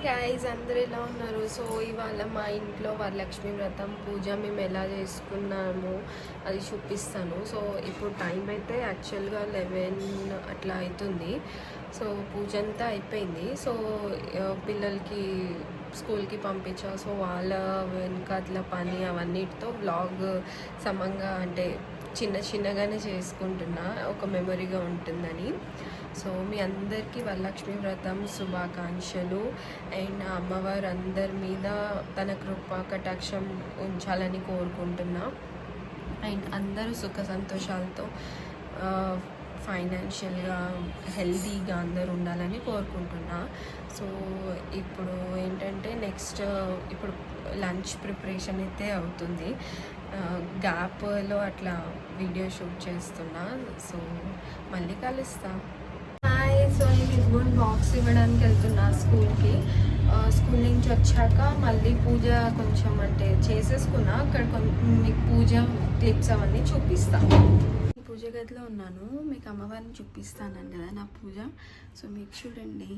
Guys, అందరూ ఎలా ఉన్నారు? సో ఇవాళ మా ఇంట్లో వరలక్ష్మి వ్రతం పూజ మేము ఎలా చేసుకున్నాము అది చూపిస్తాను. సో ఇప్పుడు టైం అయితే యాక్చువల్గా 11 అట్లా అవుతుంది. సో పూజ అంతా అయిపోయింది. సో పిల్లలకి స్కూల్కి పంపించా. సో వాళ్ళ వెనుక అట్లా పని అవన్నిటితో బ్లాగ్ సమంగా అంటే చిన్నగానే చేసుకుంటున్నా, ఒక మెమొరీగా ఉంటుందని. సో మీ అందరికీ వరలక్ష్మి వ్రతం శుభాకాంక్షలు. అండ్ అమ్మవారు అందరి మీద తన కృపా కటాక్షం ఉంచాలని కోరుకుంటున్నా. అండ్ అందరూ సుఖ సంతోషాలతో ఫైనాన్షియల్గా హెల్తీగా అందరూ ఉండాలని కోరుకుంటున్నా. సో ఇప్పుడు ఏంటంటే నెక్స్ట్ ఇప్పుడు లంచ్ ప్రిపరేషన్ అయితే అవుతుంది. గ్యాప్లో అట్లా వీడియో షూట్ చేస్తున్నా. సో మళ్ళీ కలుస్తా. హాయ్. సో నేను ఇదిగోండి బాక్స్ ఇవ్వడానికి వెళ్తున్నా స్కూల్కి. స్కూల్ నుంచి వచ్చాక మళ్ళీ పూజ కొంచెం అంటే చేసేసుకున్నా. అక్కడ మీకు పూజ క్లిప్స్ అవన్నీ చూపిస్తాను. పూజ గదిలో ఉన్నాను, మీకు అమ్మవారిని చూపిస్తాను కదా నా పూజ. సో మీకు చూడండి.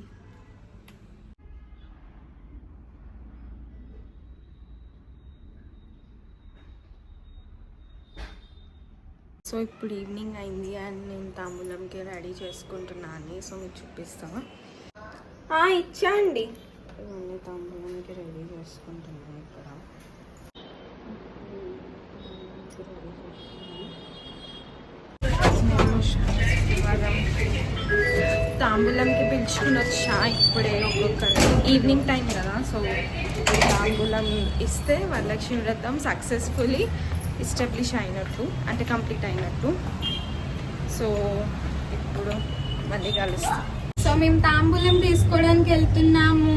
సో ఇప్పుడు ఈవినింగ్ అయింది అండ్ నేను తాంబూలంకి రెడీ చేసుకుంటున్నాను. సో మీకు చూపిస్తాను. ఇచ్చాండి. ఇవన్నీ తాంబూలంకి రెడీ చేసుకుంటున్నాను. ఇక్కడ తాంబూలంకి పిలుచుకుని వచ్చా ఇప్పుడే. ఒక్కొక్కరు ఈవినింగ్ టైం కదా. సో తాంబూలం ఇస్తే వరలక్ష్మి వ్రతం సక్సెస్ఫుల్లీ ఎస్టాబ్లిష్ అయినట్టు, అంటే కంప్లీట్ అయినట్టు. సో ఇప్పుడు మళ్ళీ కలుస్తాం. సో మేము తాంబూలం తీసుకోవడానికి వెళ్తున్నాము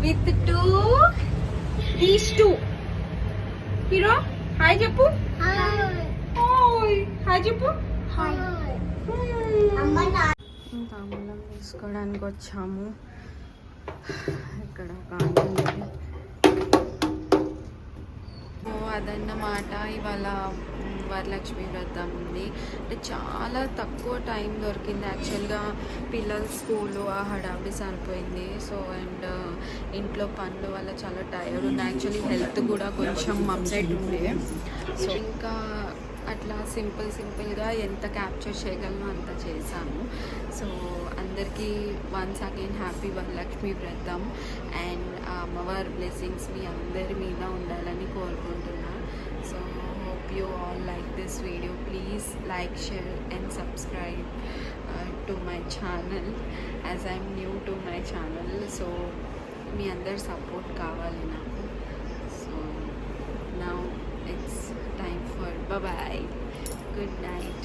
విత్ 2 హీరో. హాయ్ చెప్పు. హాయ్ చెప్పు. తాంబూలం తీసుకోవడానికి వచ్చాము. ఇక్కడ అదన్నమాట. ఇవాళ వరలక్ష్మి వ్రతం ఉంది. అంటే చాలా తక్కువ టైం దొరికింది. యాక్చువల్గా పిల్లల స్కూలు ఆ హడావిడి సరిపోయింది. సో అండ్ ఇంట్లో పనుల వల్ల చాలా టైర్డ్ ఉంది. యాక్చువల్లీ హెల్త్ కూడా కొంచెం అప్సెట్ ఉండే. సో ఇంకా అట్లా సింపుల్గా ఎంత క్యాప్చర్ చేయగలను అంత చేశాను. సో అందరికీ వన్స్ అగైన్ హ్యాపీ వరలక్ష్మి వ్రతం. అండ్ అమ్మవారి బ్లెస్సింగ్స్ మీ అందరి మీద ఉండాలని కోరుకుంటున్నా. So hope you all like this video. Please like, share and subscribe to my channel as I'm new to my channel. So మీ అందరి సపోర్ట్ కావాలి నాకు. So now it's time for bye bye, good night.